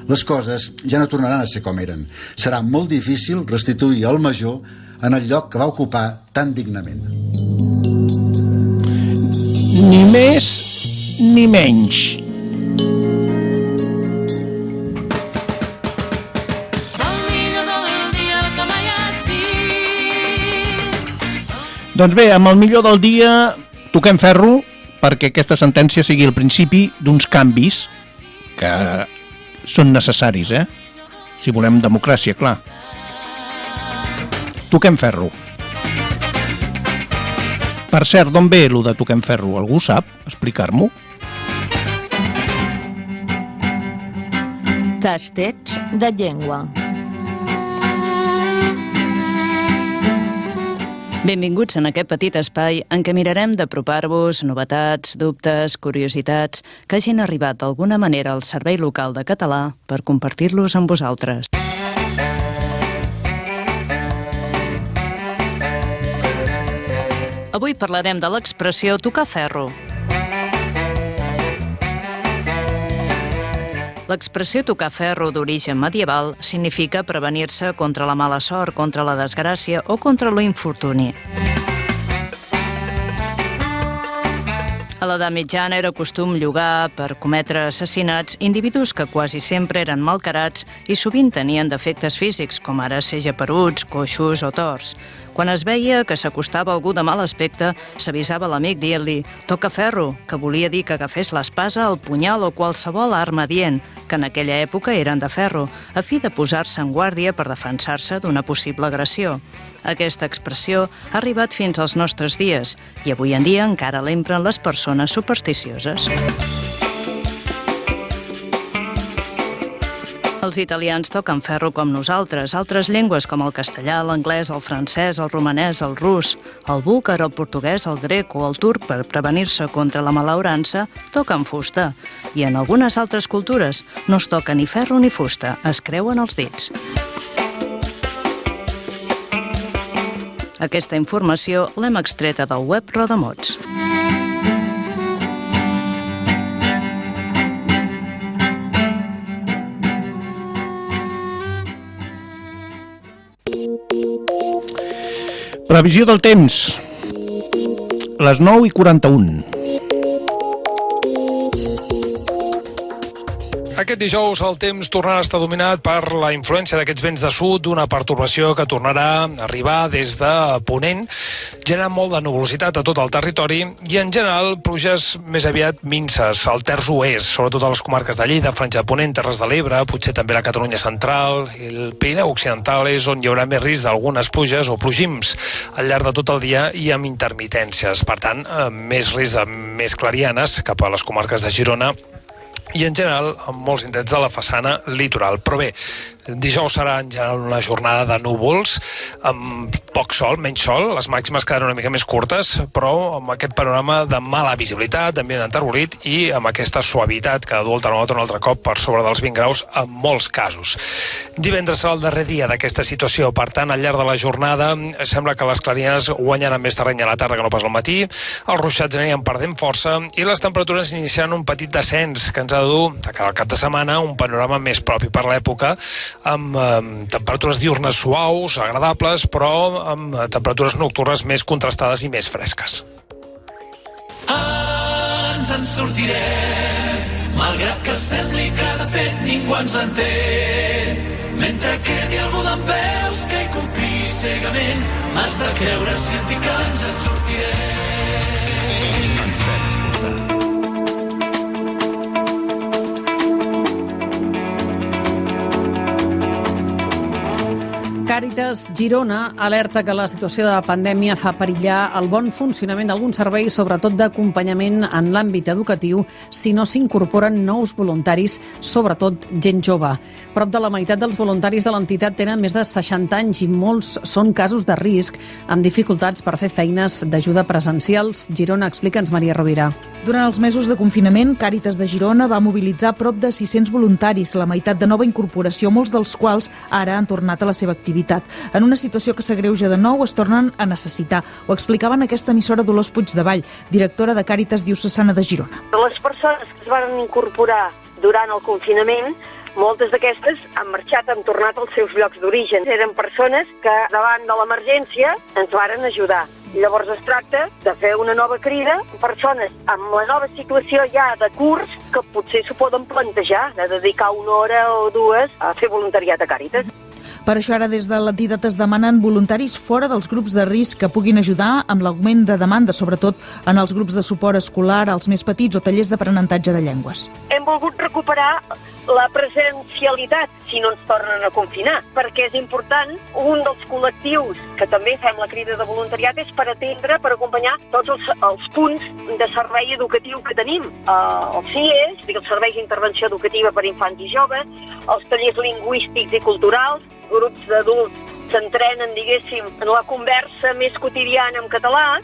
les coses ja no tornaran a ser com eren. Serà molt difícil restituir el major en el lloc que va ocupar tan dignament. Ni més ni menys. Doncs bé, amb el millor del dia toquem ferro perquè aquesta sentència sigui el principi d'uns canvis que són necessaris, si volem democràcia, clar. Toquem ferro. Per cert, d'on ve allò de toquem ferro? Algú sap explicar-m'ho? Tastets de llengua. Benvinguts en aquest petit espai en què mirarem d'apropar-vos novetats, dubtes, curiositats que hagin arribat d'alguna manera al Servei Local de Català per compartir-los amb vosaltres. Avui parlarem de l'expressió tocar ferro. L'expressió tocar ferro d'origen medieval significa prevenir-se contra la mala sort, contra la desgràcia o contra l'infortuni. A l'edat mitjana era costum llogar per cometre assassinats individus que quasi sempre eren malcarats i sovint tenien defectes físics, com ara ser geperuts, coixos o torts. Quan es veia que s'acostava algú de mal aspecte, s'avisava l'amic dient-li «toca ferro», que volia dir que agafés l'espasa, el punyal o qualsevol arma adient, que en aquella època eren de ferro, a fi de posar-se en guàrdia per defensar-se d'una possible agressió. Aquesta expressió ha arribat fins als nostres dies i avui en dia encara l'empren les persones supersticioses. Els italians toquen ferro com nosaltres. Altres llengües com el castellà, l'anglès, el francès, el romanès, el rus, el búlgar, el portuguès, el grec o el turc per prevenir-se contra la malaurança toquen fusta. I en algunes altres cultures no es toca ni ferro ni fusta, es creuen els dits. Aquesta informació l'hem extreta del web Rodamots. Previsió del temps. Les 9:41. Aquest dijous el temps tornarà a estar dominat per la influència d'aquests vents de sud, una pertorbació que tornarà a arribar des de Ponent, generant molt de nuvolositat a tot el territori i, en general, pluges més aviat minces al terç oest, sobretot a les comarques de Lleida, Franja de Ponent, Terres de l'Ebre, potser també la Catalunya central, i el Pirineu occidental és on hi haurà més risc d'algunes pluges o plogims al llarg de tot el dia i amb intermitències. Per tant, més risc de més clarianes cap a les comarques de Girona i, en general, amb molts indrets de la façana litoral. Però bé, dijous serà, en general, una jornada de núvols, amb poc sol, menys sol, les màximes quedaran una mica més curtes, però amb aquest panorama de mala visibilitat, d'ambient enterbolit i amb aquesta suavitat que du el termòmetre un altre cop per sobre dels 20 graus en molts casos. Divendres serà el darrer dia d'aquesta situació, per tant, al llarg de la jornada sembla que les clarianes guanyaran més terreny a la tarda que no pas al matí, els ruixats anirien perdent força i les temperatures iniciaran un petit descens que ens ha de dur, de cara al cap de setmana, un panorama més propi per l'època, amb temperatures diurnes suaus, agradables, però amb temperatures nocturnes més contrastades i més fresques. Ens en sortirem, malgrat que sembli que de fet ningú ens entén. Mentre quedi algú dempeus que hi confiï cegament, m'has de creure si et dic que ens en sortirem. Càritas Girona alerta que la situació de pandèmia fa perillar el bon funcionament d'alguns serveis, sobretot d'acompanyament en l'àmbit educatiu, si no s'incorporen nous voluntaris, sobretot gent jove. Prop de la meitat dels voluntaris de l'entitat tenen més de 60 anys i molts són casos de risc, amb dificultats per fer feines d'ajuda presencials. Girona, explica'ns, Maria Rovira. Durant els mesos de confinament, Càritas de Girona va mobilitzar prop de 600 voluntaris, la meitat de nova incorporació, molts dels quals ara han tornat a la seva activitat. En una situació que s'agreuja de nou, es tornen a necessitar. Ho explicava en aquesta emissora Dolors Puigdevall, directora de Càritas Diocesana de Girona. Les persones que es van incorporar durant el confinament, moltes d'aquestes han marxat, han tornat als seus llocs d'origen. Eren persones que davant de l'emergència ens varen ajudar. I llavors es tracta de fer una nova crida, persones amb la nova situació ja de curs que potser s'ho poden plantejar, de dedicar una hora o dues a fer voluntariat a Càritas. Per això ara des de l'entitat es demanen voluntaris fora dels grups de risc que puguin ajudar amb l'augment de demanda, sobretot en els grups de suport escolar, als més petits o tallers d'aprenentatge de llengües. Hem volgut recuperar la presencialitat si no ens tornen a confinar, perquè és important. Un dels col·lectius que també fem la crida de voluntariat és per atendre, per acompanyar tots els punts de servei educatiu que tenim. Els CIES, els serveis d'intervenció educativa per infants i joves, els tallers lingüístics i culturals, grups d'adults s'entrenen, diguéssim, en la conversa més quotidiana en català.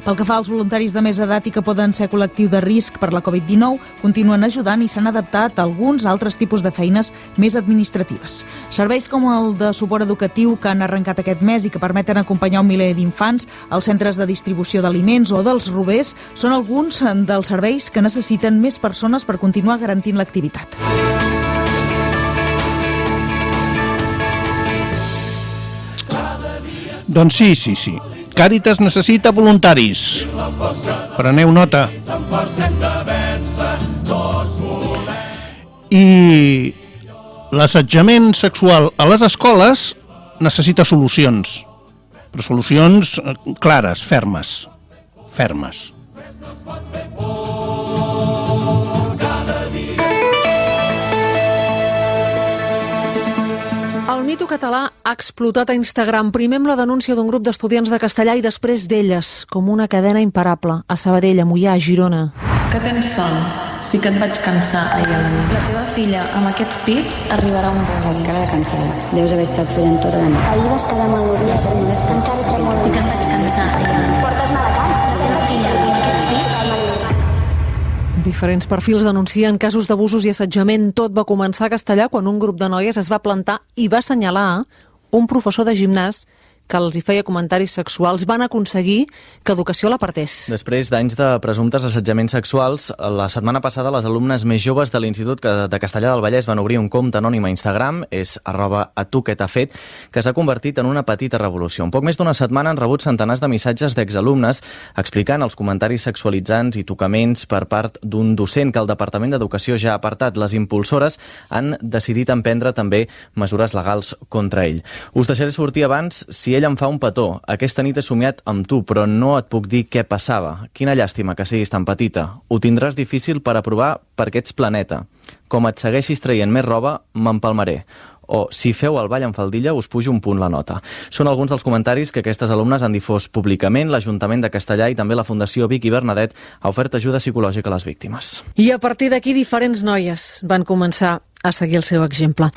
Pel que fa als voluntaris de més edat i que poden ser col·lectiu de risc per la Covid-19, continuen ajudant i s'han adaptat a alguns altres tipus de feines més administratives. Serveis com el de suport educatiu que han arrencat aquest mes i que permeten acompanyar un miler d'infants als centres de distribució d'aliments o dels rovers són alguns dels serveis que necessiten més persones per continuar garantint l'activitat. Doncs sí. Càritas necessita voluntaris. Preneu nota. I l'assetjament sexual a les escoles necessita solucions. Però solucions clares, fermes. El mito català ha explotat a Instagram, primer amb la denúncia d'un grup d'estudiants de castellà i després d'elles, com una cadena imparable, a Sabadell, a Moià, a Girona. Que tens son? Sí que et vaig cansar ahir a la nit. La teva filla, amb aquests pits, arribarà a un bon. Fas cara de cansada. Deus haver estat follant tota la nit. Ahir vas quedar mal nerviosa, només encara tremola. Sí que et vaig cansar ahir a la nit. Portes mala cara? La teva filla, amb aquests pits, Diferents perfils denuncien casos d'abusos i assetjament. Tot va començar a Castellà quan un grup de noies es va plantar i va assenyalar un professor de gimnàs que els hi feia comentaris sexuals. Van aconseguir que Educació l'apartés. Després d'anys de presumptes assetjaments sexuals, la setmana passada les alumnes més joves de l'Institut de Castellà del Vallès van obrir un compte anònim a Instagram, és @atuquetafet, que s'ha convertit en una petita revolució. En poc més d'una setmana han rebut centenars de missatges d'exalumnes explicant els comentaris sexualitzants i tocaments per part d'un docent que el Departament d'Educació ja ha apartat. Les impulsores han decidit emprendre també mesures legals contra ell. Us deixaré sortir abans si ell em fa un petó. Aquesta nit he somiat amb tu, però no et puc dir què passava. Quina llàstima que siguis tan petita. Ho tindràs difícil per aprovar perquè ets planeta. Com et segueixis traient més roba, m'empalmaré. O, si feu el ball en faldilla, us pujo un punt la nota. Són alguns dels comentaris que aquestes alumnes han difós públicament. L'Ajuntament de Castellà i també la Fundació Vic i Bernadet ha ofert ajuda psicològica a les víctimes. I a partir d'aquí diferents noies van començar a seguir el seu exemple.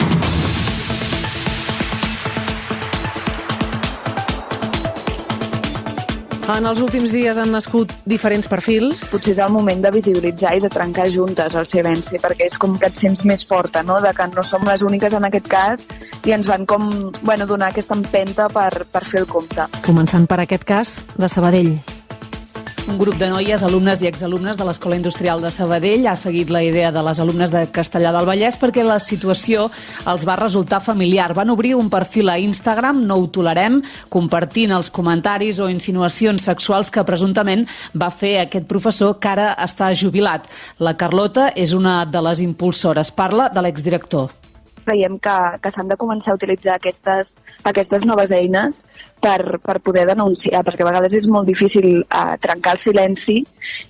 En els últims dies han nascut diferents perfils. Potser és el moment de visibilitzar i de trencar juntes el silenci, perquè és com que et sents més forta, no? De que no som les úniques en aquest cas i ens van com, donar aquesta empenta per fer el compte. Començant per aquest cas de Sabadell. Un grup de noies, alumnes i exalumnes de l'Escola Industrial de Sabadell ha seguit la idea de les alumnes de Castellà del Vallès perquè la situació els va resultar familiar. Van obrir un perfil a Instagram, No ho tolerem, compartint els comentaris o insinuacions sexuals que presumptament va fer aquest professor que ara està jubilat. La Carlota és una de les impulsores. Parla de l'exdirector. Creiem que s'han de començar a utilitzar aquestes noves eines per poder denunciar, perquè a vegades és molt difícil trencar el silenci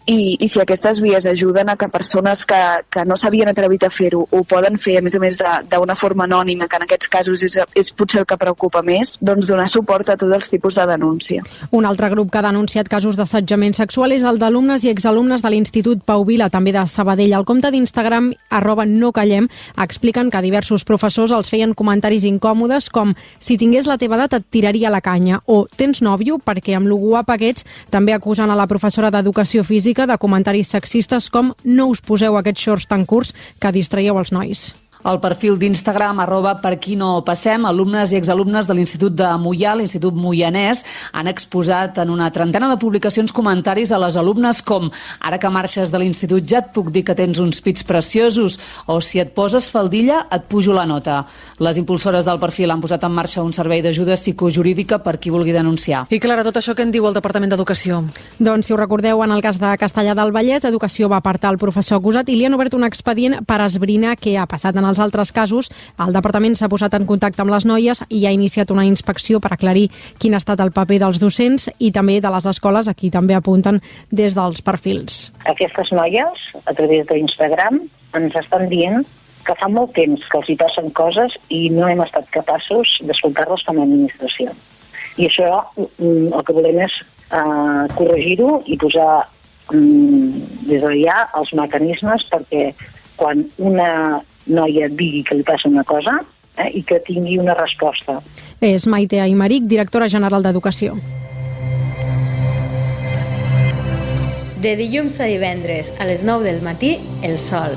i si aquestes vies ajuden a que persones que no s'havien atrevit a fer-ho ho poden fer, a més d'una forma anònima, que en aquests casos és potser el que preocupa més, doncs donar suport a tots els tipus de denúncia. Un altre grup que ha denunciat casos d'assetjament sexual és el d'alumnes i exalumnes de l'Institut Pau Vila, també de Sabadell. Al compte d'Instagram, @nocallem, expliquen que diversos professors els feien comentaris incòmodes com si tingués la teva edat et tiraria la canya o tens nòvio, perquè amb lo guapa que ets. També acusen a la professora d'Educació Física de comentaris sexistes com no us poseu aquests shorts tan curts que distraieu els nois. El perfil d'Instagram @perquinopassem, alumnes i exalumnes de l'Institut de Moià, l'Institut Moianès, han exposat en una trentena de publicacions comentaris a les alumnes com ara que marxes de l'institut ja et puc dir que tens uns pits preciosos o si et poses faldilla et pujo la nota. Les impulsores del perfil han posat en marxa un servei d'ajuda psicojurídica per qui vulgui denunciar. I Clara, tot això què en diu el Departament d'Educació? Doncs si us recordeu, en el cas de Castellà del Vallès, Educació va apartar el professor acusat i li han obert un expedient per esbrinar què ha passat. En els altres casos, el departament s'ha posat en contacte amb les noies i ha iniciat una inspecció per aclarir quin ha estat el paper dels docents i també de les escoles, aquí també apunten des dels perfils. Aquestes noies, a través d'Instagram, ens estan dient que fa molt temps que els hi passen coses i no hem estat capaços d'escoltar-les com a administració. I això el que volem és corregir-ho i posar des d'allà els mecanismes perquè quan una noia digui que li passa una cosa, i que tingui una resposta. És Maite Aymeric, directora general d'Educació. De dilluns a divendres a les 9 del matí, El Sol.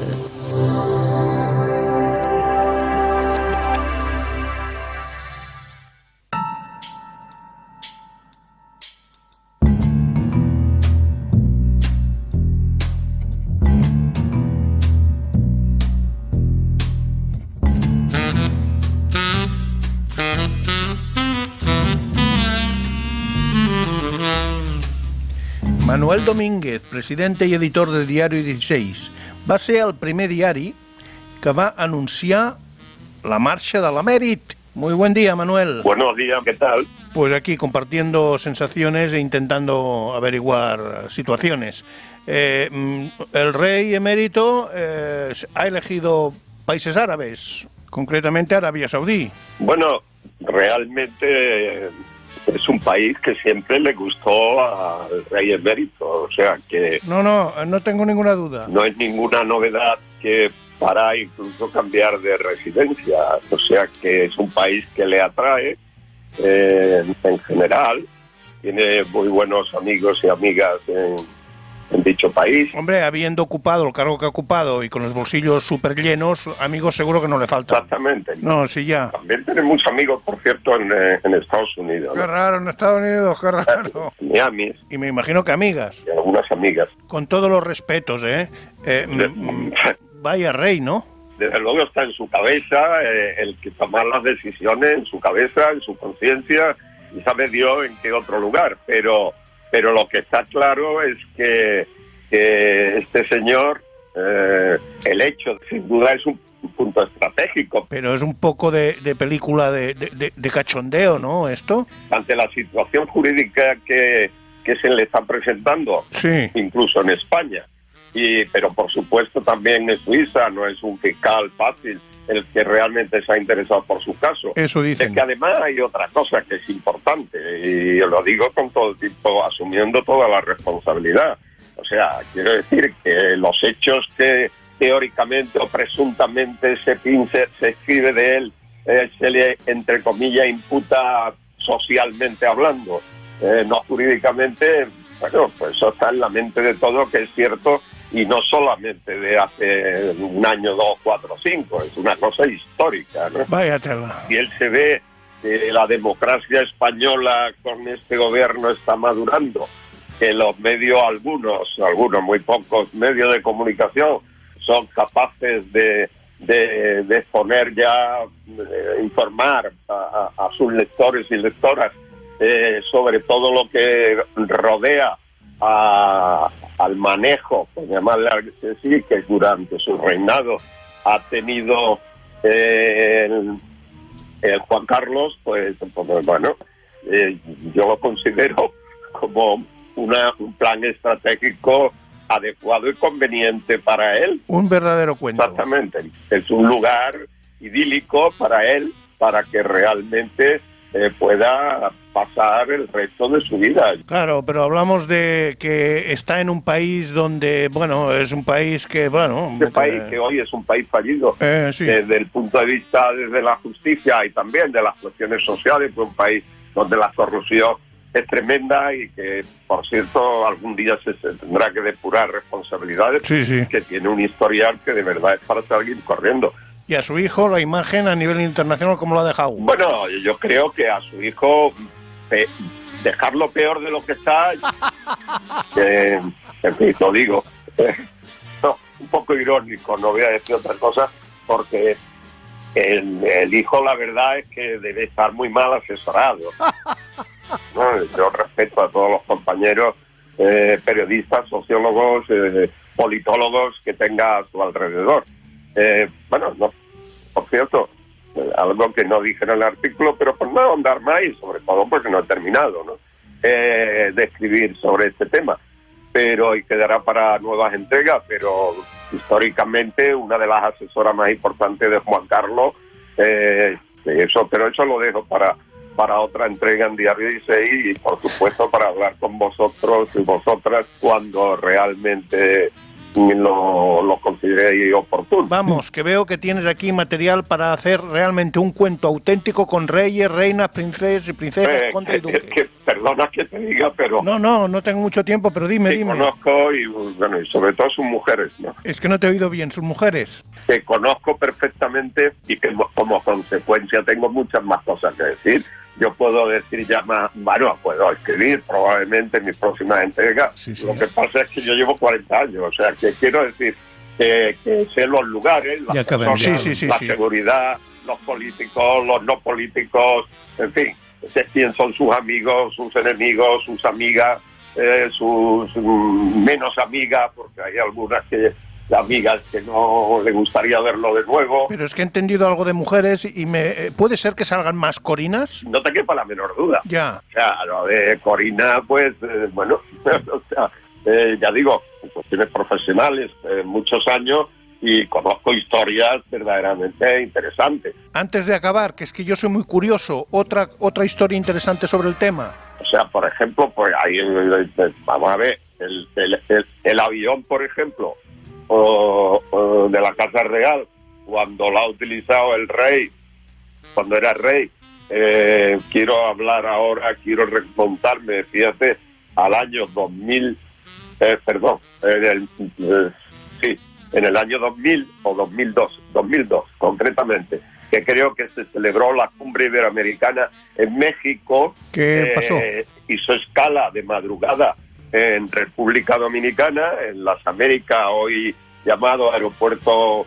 Manuel Domínguez, presidente i editor del diari 16, va ser el primer diari que va anunciar la marxa de l'emèrit. Muy buen día, Manuel. Buenos días, ¿qué tal? Pues aquí compartiendo sensaciones e intentando averiguar situaciones. El rey emérito ha elegido países árabes, concretamente Arabia Saudí. Bueno, realmente es un país que siempre le gustó al rey emérito, o sea que... No tengo ninguna duda. No es ninguna novedad que para incluso cambiar de residencia, o sea que es un país que le atrae en general, tiene muy buenos amigos y amigas en dicho país. Hombre, habiendo ocupado el cargo que ha ocupado y con los bolsillos súper llenos, amigos seguro que no le faltan. Exactamente. No, sí, ya. También tiene muchos amigos, por cierto, en Estados Unidos. Qué raro, en Estados Unidos, qué raro. Miami. Y me imagino que amigas. Y algunas amigas. Con todos los respetos, vaya rey, ¿no? Desde luego está en su cabeza, el que tomar las decisiones en su cabeza, en su conciencia, y sabe Dios en qué otro lugar, pero lo que está claro es que este señor, el hecho, sin duda, es un punto estratégico. Pero es un poco de película de cachondeo, ¿no? Esto. Ante la situación jurídica que se le está presentando, sí, incluso en España, pero por supuesto también en Suiza, no es un fiscal fácil el que realmente se ha interesado por su caso. Eso dicen. Es que además hay otra cosa que es importante, y lo digo con todo tipo, asumiendo toda la responsabilidad. O sea, quiero decir que los hechos que teóricamente o presuntamente se escribe de él, se le, entre comillas, imputa socialmente hablando, no jurídicamente, bueno, pues eso está en la mente de todo, que es cierto, y no solamente de hace un año, 2, 4, 5, es una cosa histórica, ¿no? Vaya tela. Y él se ve que la democracia española con este gobierno está madurando, que los medios, algunos, muy pocos medios de comunicación son capaces de exponer ya, informar a sus lectores y lectoras sobre todo lo que rodea al manejo, por llamarle así, que durante su reinado ha tenido el Juan Carlos, pues bueno, yo lo considero como un plan estratégico adecuado y conveniente para él. Un verdadero cuento. Exactamente. Es un lugar idílico para él, para que realmente pueda pasar el resto de su vida. Claro, pero hablamos de que está en un país donde, bueno, es un país que, bueno... Este país que hoy es un país fallido, sí, desde el punto de vista desde la justicia y también de las cuestiones sociales, pues un país donde la corrupción es tremenda y que, por cierto, algún día se tendrá que depurar responsabilidades, sí, que tiene un historial que de verdad es para salir corriendo. ¿Y a su hijo la imagen a nivel internacional cómo lo ha dejado? Bueno, yo creo que a su hijo dejarlo peor de lo que está, en fin, lo digo, no, un poco irónico, no voy a decir otra cosa, porque el hijo, la verdad es que debe estar muy mal asesorado. ¿No? Yo respeto a todos los compañeros periodistas, sociólogos, politólogos que tenga a su alrededor. Bueno, no, por cierto, algo que no dije en el artículo, pero por no ahondar más y sobre todo porque no he terminado, ¿no? De escribir sobre este tema, pero y quedará para nuevas entregas, pero históricamente una de las asesoras más importantes de Juan Carlos, pero eso lo dejo para otra entrega en Diario 16 y por supuesto para hablar con vosotros y vosotras cuando realmente lo consideré oportuno. Vamos, que veo que tienes aquí material para hacer realmente un cuento auténtico con reyes, reinas, princesas, condes y duques. Perdona que te diga, pero... No tengo mucho tiempo, pero dime. Conozco y sobre todo sus mujeres, ¿no? Es que no te he oído bien, sus mujeres. Que conozco perfectamente y que como consecuencia tengo muchas más cosas que decir. Yo puedo decir ya más, puedo escribir probablemente en mi próxima entrega. Sí. Lo que pasa es que yo llevo 40 años, o sea, que quiero decir que sé los lugares, las personas, la seguridad, los políticos, los no políticos, en fin, sé quién son sus amigos, sus enemigos, sus amigas, sus menos amigas, porque hay algunas amigas que no le gustaría verlo de nuevo. Pero es que he entendido algo de mujeres y ¿puede ser que salgan más Corinas? No te quepa la menor duda. Ya. O sea, lo de Corina, pues, o sea, ya digo, cuestiones profesionales, muchos años, y conozco historias verdaderamente interesantes. Antes de acabar, que es que yo soy muy curioso, otra historia interesante sobre el tema. O sea, por ejemplo, pues ahí, vamos a ver, el avión, por ejemplo, de la Casa Real, cuando lo ha utilizado el rey, cuando era rey, quiero remontarme, fíjate, al año 2000, en el año 2000 o 2002 concretamente, que creo que se celebró la cumbre iberoamericana en México. ¿Qué pasó? Hizo escala de madrugada en República Dominicana, en las Américas, hoy llamado aeropuerto,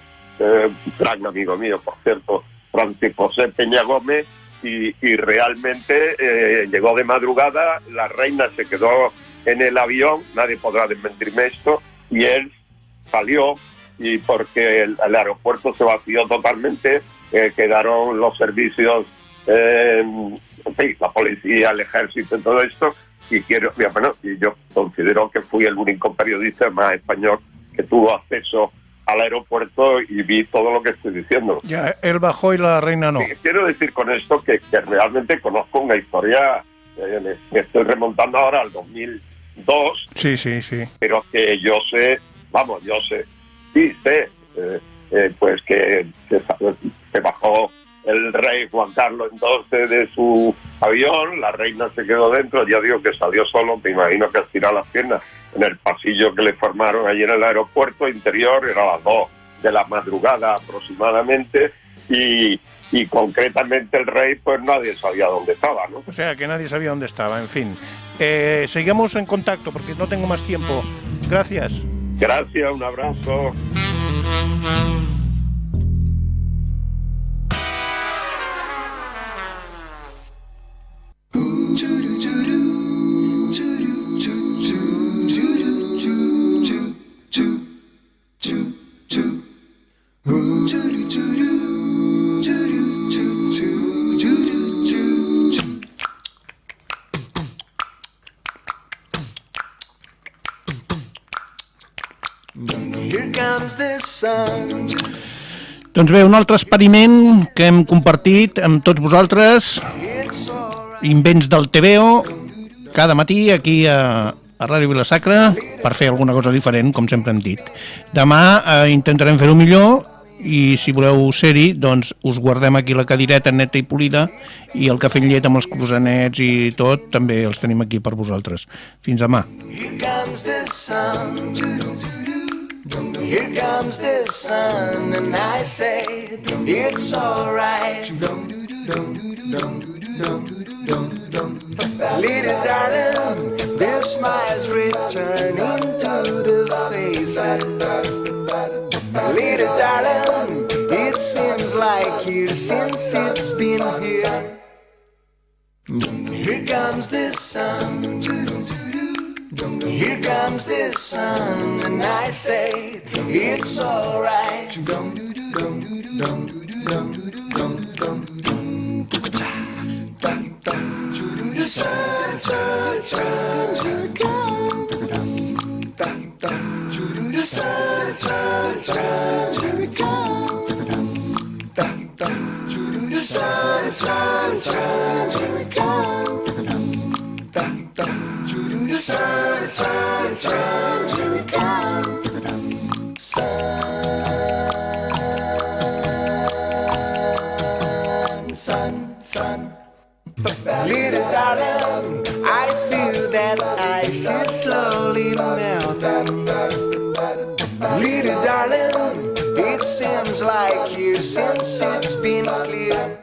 gran amigo mío, por cierto, Francisco José Peña Gómez, y realmente llegó de madrugada, la reina se quedó en el avión, nadie podrá desmentirme esto, y él salió, y porque el aeropuerto se vació totalmente, quedaron los servicios, la policía, el ejército y todo esto, y yo considero que fui el único periodista más español que tuvo acceso al aeropuerto y vi todo lo que estoy diciendo. Ya, él bajó y la reina no. Sí, quiero decir con esto que realmente conozco una historia, me estoy remontando ahora al 2002. Sí. Pero que yo sé, pues que bajó el rey Juan Carlos XII de su avión, la reina se quedó dentro, ya digo que salió solo, me imagino que estiró las piernas en el pasillo que le formaron allí en el aeropuerto interior, era las 2 de la madrugada aproximadamente, y concretamente el rey, pues nadie sabía dónde estaba, ¿no? O sea, que nadie sabía dónde estaba, en fin. Seguimos en contacto porque no tengo más tiempo. Gracias. Gracias, un abrazo. Doncs bé, un altre experiment que hem compartit amb tots vosaltres, invents del TVO, cada matí aquí a Ràdio Vila-sacra, per fer alguna cosa diferent, com sempre hem dit. Demà intentarem fer-ho millor, i si voleu ser-hi, doncs us guardem aquí la cadireta neta i polida, i el cafè amb llet amb els croissants i tot, també els tenim aquí per vosaltres. Fins demà. Here comes the sun, and I say it's alright. Little darling, the smiles returning to the faces. Little darling, it seems like years since it's been here. Here comes the sun. Here comes the sun, and I say it's alright. Sun, here it comes. ice is slowly melting. Little darling, it seems like years since it's been clear.